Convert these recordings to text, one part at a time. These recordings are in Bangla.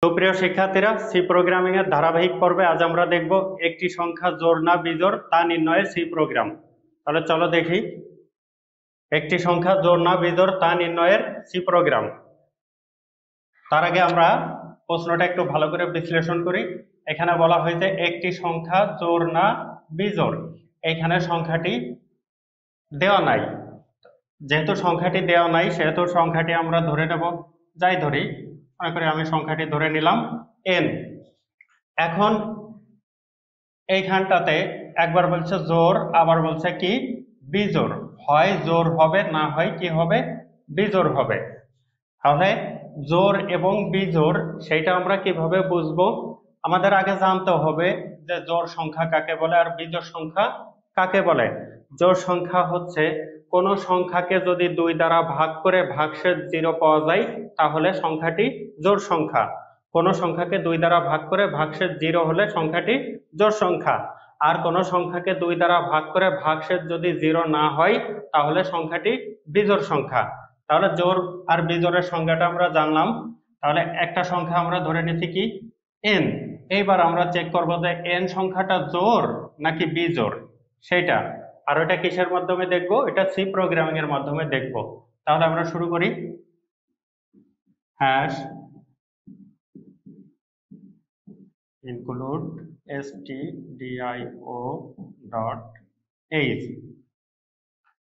সুপ্রিয় শিক্ষার্থীরা, সি প্রোগ্রামিং এর ধারাবাহিক পর্বে আজ আমরা দেখব একটি সংখ্যা জোড় না বিজোড় তা নির্ণয়ের সি প্রোগ্রাম। তাহলে চলো দেখি একটি সংখ্যা জোড় না বিজোড় তা নির্ণয়ের সি প্রোগ্রাম। তার আগে আমরা প্রশ্নটা একটু ভালো করে বিশ্লেষণ করি। এখানে বলা হয়েছে একটি সংখ্যা জোড় না বিজোড়। এখানে সংখ্যাটি দেওয়া নাই, যেহেতু সংখ্যাটি দেওয়া নাই সেহেতু সংখ্যাটি আমরা ধরে নেব, যাই ধরি, মনে করি আমি সংখ্যাটি ধরে নিলাম n। এখন এইখানটাতে একবার বলছে জোড়, আবার বলছে কি বিজোড়। হয় জোড় হবে, না হয় কি হবে, বিজোড় হবে। তাহলে জোড় এবং বিজোড় সেটা আমরা কিভাবে বুঝবো? আমাদের আগে জানতে হবে যে জোড় সংখ্যা কাকে বলে আর বিজোড় সংখ্যা কাকে বলে। জোড় সংখ্যা হচ্ছে কোন সংখ্যাকে যদি 2 দ্বারা ভাগ করে ভাগশেষ 0 পাওয়া যায় তাহলে সংখ্যাটি জোড় সংখ্যা। কোন সংখ্যাকে 2 দ্বারা ভাগ করে ভাগশেষ 0 হলে সংখ্যাটি জোড় সংখ্যা। আর কোন সংখ্যাকে 2 দ্বারা ভাগ করে ভাগশেষ যদি 0 না হয় তাহলে সংখ্যাটি বিজোড় সংখ্যা। তাহলে জোড় আর বিজোড়ের সংখ্যাটা আমরা জানলাম। তাহলে একটা সংখ্যা আমরা ধরে নিচ্ছি কি n। এইবার আমরা চেক করব যে n সংখ্যাটা জোড় নাকি বিজোড় সেটা। আর ওটা কিসের মাধ্যমে দেখব? এটা সি প্রোগ্রামিং এর মাধ্যমে দেখব। তাহলে আমরা শুরু করি। Hash include stdio dot h,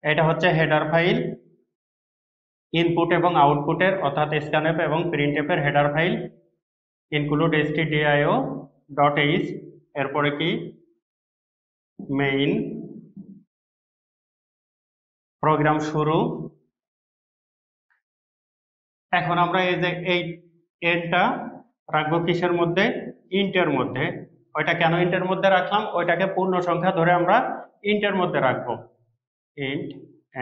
এটা হচ্ছে হেডার ফাইল ইনপুট এবং আউটপুটের, অর্থাৎ স্ক্যানএফ এবং প্রিন্টএফ এর header file. include stdio dot h, এরপরে কি মেইন প্রোগ্রাম শুরু। এখন আমরা এই যে এই এনটা রাখবো কিসের মধ্যে? ইন্টের মধ্যে। ওইটা কেন ইন্টের মধ্যে রাখলাম? ওইটাকে পূর্ণ সংখ্যা ধরে আমরা ইন্টের মধ্যে রাখবো, ইন্ট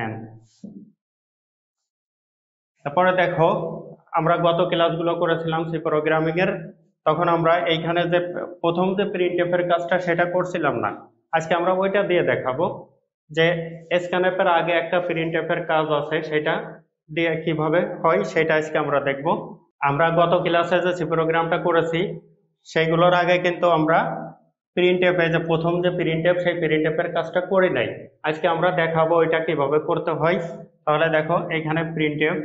n। তারপরে দেখো, আমরা গত ক্লাসগুলো করেছিলাম সি প্রোগ্রামিং এর, তখন আমরা এইখানে যে প্রথম যে প্রিন্টএফ এর কাজটা সেটা করছিলাম না। আজকে আমরা ওইটা দিয়ে দেখাবো যে স্ক্যানএফ এর আগে একটা প্রিন্টএফ এর কাজ আছে, সেটা দিয়ে কিভাবে হয় সেটা আজকে আমরা দেখব। আমরা গত ক্লাসে যে সি প্রোগ্রামটা করেছি সেইগুলোর আগে কিন্তু আমরা প্রিন্টএফ এ যে প্রথম যে প্রিন্টএফ সেই প্রিন্টএফ এর কাজটা করি নাই। আজকে আমরা দেখাবো এটা কিভাবে করতে হয়। তাহলে দেখো এখানে printf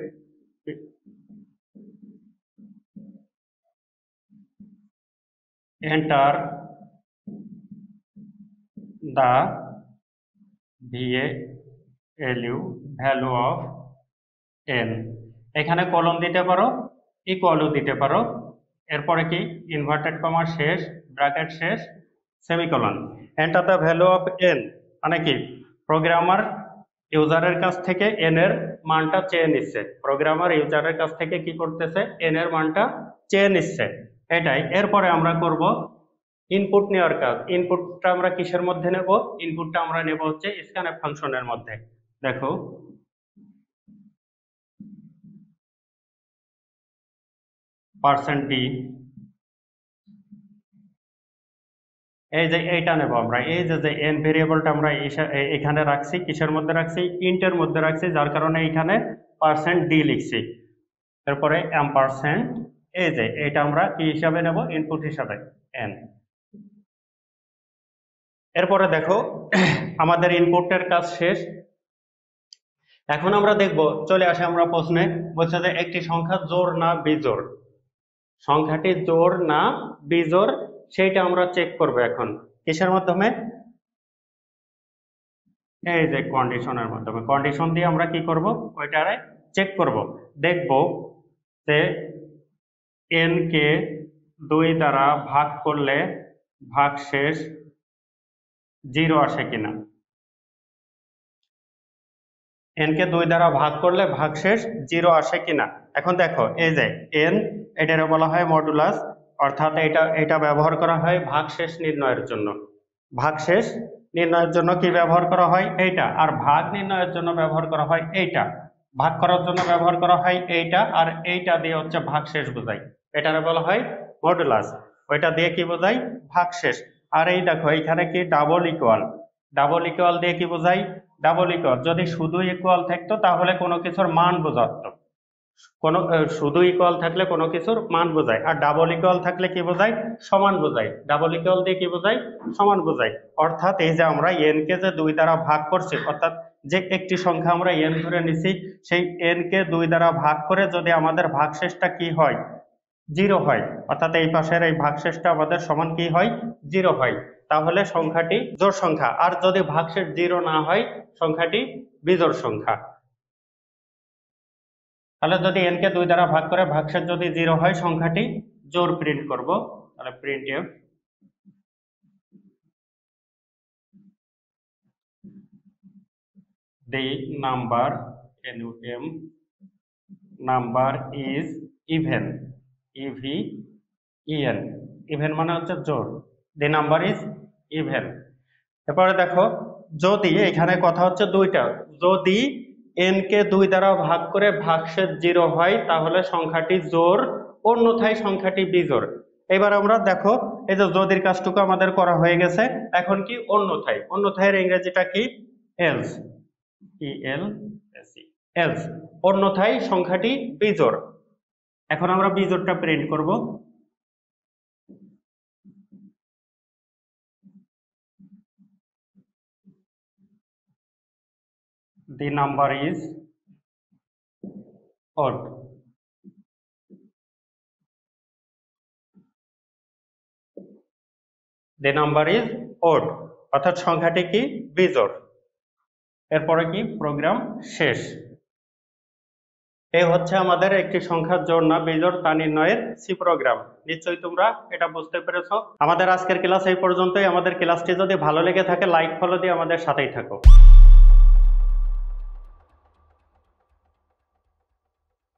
enter the value of n, এখানে কলম দিতে পারো, ইকুয়ালও দিতে পারো, এরপরে কি ইনভার্টেড কমা শেষ, ব্র্যাকেট শেষ, semicolon. Enter the value of n মানে কি প্রোগ্রামার ইউজারের কাছ থেকে n এর মানটা চেয়ে নিচ্ছে। প্রোগ্রামার ইউজারের কাছ থেকে কি করতেছে? n এর মানটা চেয়ে নিচ্ছে, এটাই। এরপরে আমরা করব ইনপুট নেওয়ার কাজ। ইনপুটটা আমরা কিসের মধ্যে নেব? ইনপুটটা আমরা নেব হচ্ছে স্ক্যানএফ ফাংশনের মধ্যে। দেখো %d, এই যে এইটা নেব আমরা। এই যে n ভেরিয়েবলটা আমরা এখানে রাখছি, কিসের মধ্যে রাখছি? ইন্টের মধ্যে রাখছি, যার কারণে এখানে %d লিখছি। তারপরে ampersand, এই যে এটা আমরা কি হিসাবে নেব? ইনপুট হিসাবে n। এরপরে দেখো আমাদের ইনপুটের কাজ শেষ। এখন আমরা দেখব, চলে আসে আমরা প্রশ্নে, বলছে যে একটি সংখ্যা জোড় না বিজোড়। সংখ্যাটি জোড় না বিজোড় সেইটা আমরা চেক করব এখন কিসের মাধ্যমে? এই যে কন্ডিশনের মাধ্যমে। কন্ডিশন দিয়ে আমরা কি করব? ওইটারে চেক করব, দেখব যে n কে 2 দ্বারা ভাগ করলে ভাগশেষ 0 আসে কিনা। n কে 2 দ্বারা ভাগ করলে ভাগশেষ 0 আসে কিনা। এখন দেখো এই যে n, এটারে বলা হয় মডুলাস, অর্থাৎ এটা ব্যবহার করা হয় ভাগশেষ নির্ণয়ের জন্য। ভাগশেষ নির্ণয়ের জন্য কি ব্যবহার করা হয়? এইটা। আর ভাগ নির্ণয়ের জন্য ব্যবহার করা হয় এইটা। ভাগ করার জন্য ব্যবহার করা হয় এইটা, আর এইটা দিয়ে হচ্ছে ভাগশেষ বোঝায়, এটারে বলা হয় মডুলাস। ওইটা দিয়ে কি বোঝায়? ভাগশেষ। আর এই দেখো এইখানে কি ডাবল ইকুয়াল। ডাবল ইকুয়াল দিয়ে কি বোঝায়? ডাবল ইকুয়াল যদি শুধু ইকুয়াল থাকতো তাহলে কোনো কিছুর মান বোঝাতো, কোনো শুধু ইকুয়াল থাকলে কোনো কিছুর মান বোঝায়, আর ডাবল ইকুয়াল থাকলে কি বোঝায়? সমান বোঝায়। ডাবল ইকুয়াল দিয়ে কি বোঝায়? সমান বোঝায়। অর্থাৎ এই যে আমরা n কে যে 2 দ্বারা ভাগ করছি, অর্থাৎ যে একটি সংখ্যা আমরা n ধরে নিছি, সেই n কে 2 দ্বারা ভাগ করে যদি আমাদের ভাগশেষটা কি হয়? 0 হয়, অর্থাৎ এই পাশের এই ভাগশেষটা আমাদের সমান কি হয়? 0 হয়, তাহলে সংখ্যাটি জোড় সংখ্যা। আর যদি ভাগশেষ 0 না হয়, সংখ্যাটি বিজোড় সংখ্যা। তাহলে যদি n কে 2 দ্বারা ভাগ করে ভাগশেষ যদি 0 হয়, সংখ্যাটি জোড় প্রিন্ট করব। তাহলে print F the number num number is even, even, even মানে হচ্ছে জোড়, the number is even। এরপরে দেখো, যদি এখানে কথা হচ্ছে দুইটা, যদি n কে 2 দ্বারা ভাগ করে ভাগশেষ 0 হয় তাহলে সংখ্যাটি জোড়, অন্যথায় সংখ্যাটি বিজোড়। এবার আমরা দেখো, এই যে যদির কাজটুকু আমাদের করা হয়ে গেছে, এখন কি অন্যথায়? অন্যথায়ের ইংরেজিটা কি? এলস, এলস, অন্যথায় সংখ্যাটি বিজোড়। এখন আমরা বিজোড়টা প্রিন্ট করব। the number is odd, the number is odd, অর্থাৎ সংখ্যাটি কি? বিজোড়। এরপরে কি? প্রোগ্রাম শেষ। এই হচ্ছে আমাদের একটি সংখ্যার জোড় না বিজোড় তা নির্ণয়ের সি প্রোগ্রাম। নিশ্চয়ই তোমরা এটা বুঝতে পেরেছো। আমাদের আজকের ক্লাস এই পর্যন্তই। আমাদের ক্লাসটি যদি ভালো লেগে থাকে, লাইক ফলো দিয়ে আমাদের সাথেই থাকো।